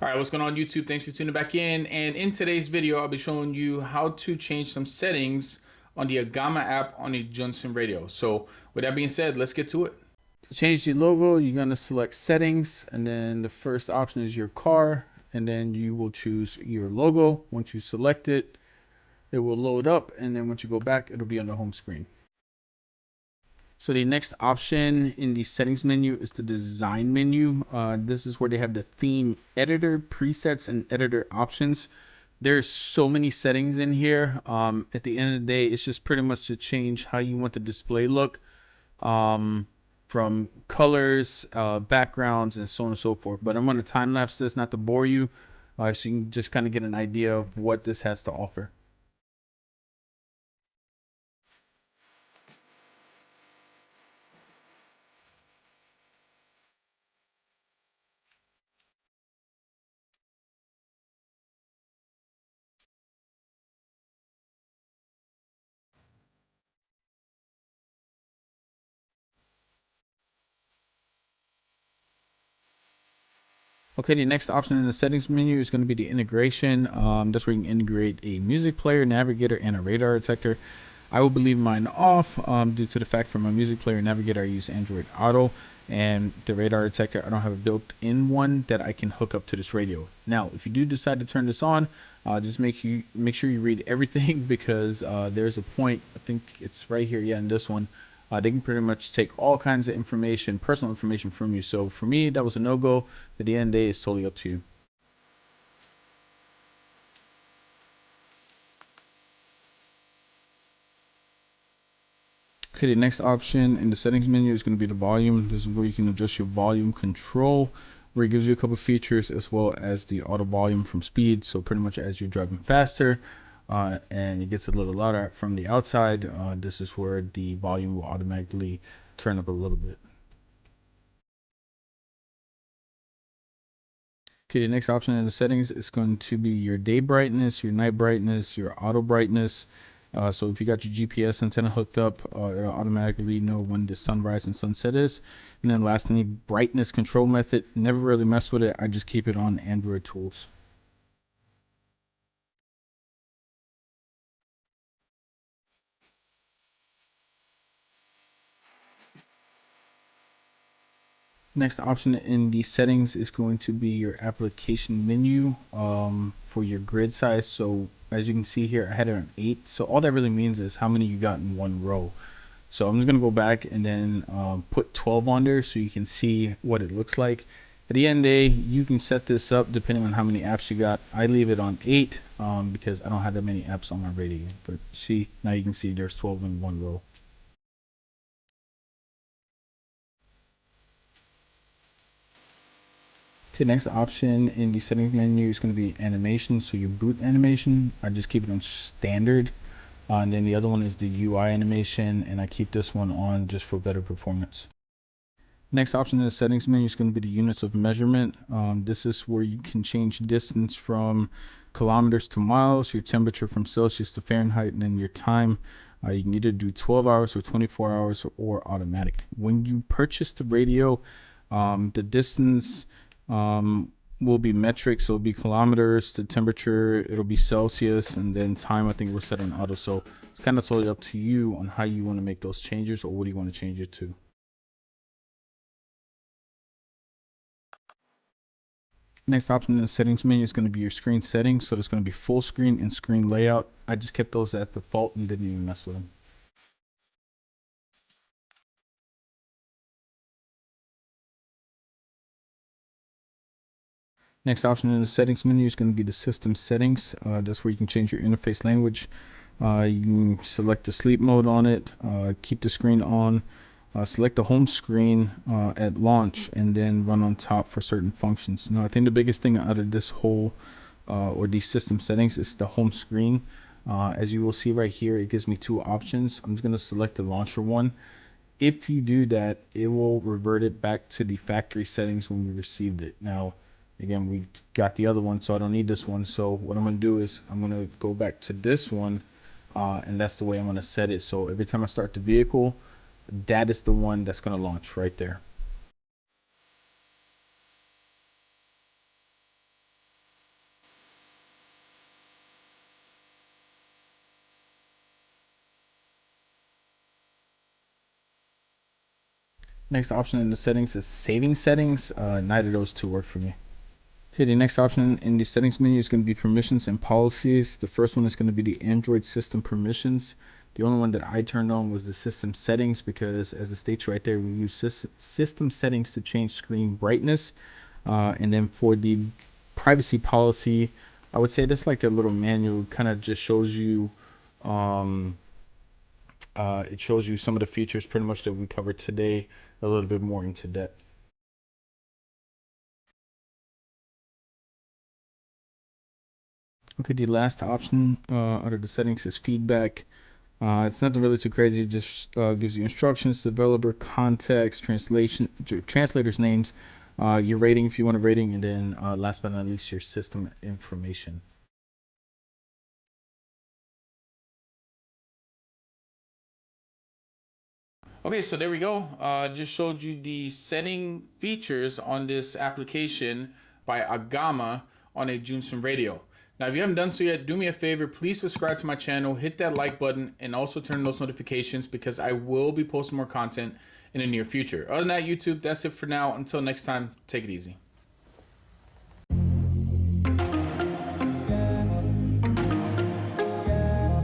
All right, what's going on YouTube? Thanks for tuning back in. And in today's video, I'll be showing you how to change some settings on the AGAMA app on the Junsun radio. So with that being said, let's get to it. To change the logo, you're going to select settings, and then the first option is your car, and then you will choose your logo. Once you select it, it will load up, and then once you go back, it'll be on the home screen. So the next option in the settings menu is the design menu. This is where they have the theme editor, presets, and editor options. There's so many settings in here. At the end of the day, it's just pretty much to change how you want the display look, from colors, backgrounds, and so on and so forth. But I'm going to time lapse this not to bore you, so you can just kind of get an idea of what this has to offer. Okay, the next option in the settings menu is going to be the integration. That's where you can integrate a music player, navigator, and a radar detector. I will leave mine off due to the fact for my music player and navigator I use Android Auto, and the radar detector I don't have a built-in one that I can hook up to this radio. Now, if you do decide to turn this on, just make sure you read everything because there's a point, I think it's right here, yeah, in this one. They can pretty much take all kinds of information, personal information from you. So for me, that was a no-go. At the end of the day, it's totally up to you. Okay, the next option in the settings menu is going to be the volume. This is where you can adjust your volume control, where it gives you a couple features as well as the auto volume from speed. So pretty much as you're driving faster and it gets a little louder from the outside, this is where the volume will automatically turn up a little bit. Okay, the next option in the settings is going to be your day brightness, your night brightness, your auto brightness. So if you got your GPS antenna hooked up, it'll automatically know when the sunrise and sunset is. And then lastly, brightness control method. Never really mess with it. I just keep it on Android tools. Next option in the settings is going to be your application menu for your grid size. So as you can see here, I had it on 8. So all that really means is how many you got in one row. So I'm just going to go back and then put 12 on there so you can see what it looks like. At the end of the day, you can set this up depending on how many apps you got. I leave it on 8 because I don't have that many apps on my radio. But see, now you can see there's 12 in one row. Okay, next option in the settings menu is going to be animation. So your boot animation, I just keep it on standard. And then the other one is the UI animation, and I keep this one on just for better performance. Next option in the settings menu is going to be the units of measurement. This is where you can change distance from kilometers to miles, your temperature from Celsius to Fahrenheit, and then your time. You can either do 12 hours or 24 hours or automatic. When you purchase the radio, the distance will be metric, so it'll be kilometers, the temperature, it'll be Celsius, and then time I think we're set on auto. So it's kind of totally up to you on how you want to make those changes or what do you want to change it to. Next option in the settings menu is going to be your screen settings. So there's going to be full screen and screen layout. I just kept those at default and didn't even mess with them. Next option in the settings menu is going to be the system settings. That's where you can change your interface language. You can select the sleep mode on it, keep the screen on, select the home screen at launch, and then run on top for certain functions. Now, I think the biggest thing out of this whole or these system settings is the home screen. As you will see right here, it gives me two options. I'm just going to select the launcher one. If you do that, it will revert it back to the factory settings when we received it. Now, again, we got the other one, so I don't need this one. So what I'm going to do is I'm going to go back to this one, and that's the way I'm going to set it. So every time I start the vehicle, that is the one that's going to launch right there. Next option in the settings is saving settings. Neither of those two work for me. Okay, the next option in the settings menu is going to be permissions and policies. The first one is going to be the Android system permissions. The only one that I turned on was the system settings because, as it states right there, we use system settings to change screen brightness. And then for the privacy policy, I would say that's like a little manual, kind of just shows you, it shows you some of the features pretty much that we covered today, a little bit more into depth. Okay, the last option under the settings is feedback. It's nothing really too crazy. It just gives you instructions, developer, context, translators' names, your rating if you want a rating, and then last but not least, your system information. Okay, so there we go. Just showed you the setting features on this application by AGAMA on a Junsun radio. Now, if you haven't done so yet, do me a favor, please subscribe to my channel, hit that like button, and also turn on those notifications because I will be posting more content in the near future. Other than that, YouTube, that's it for now. Until next time, take it easy.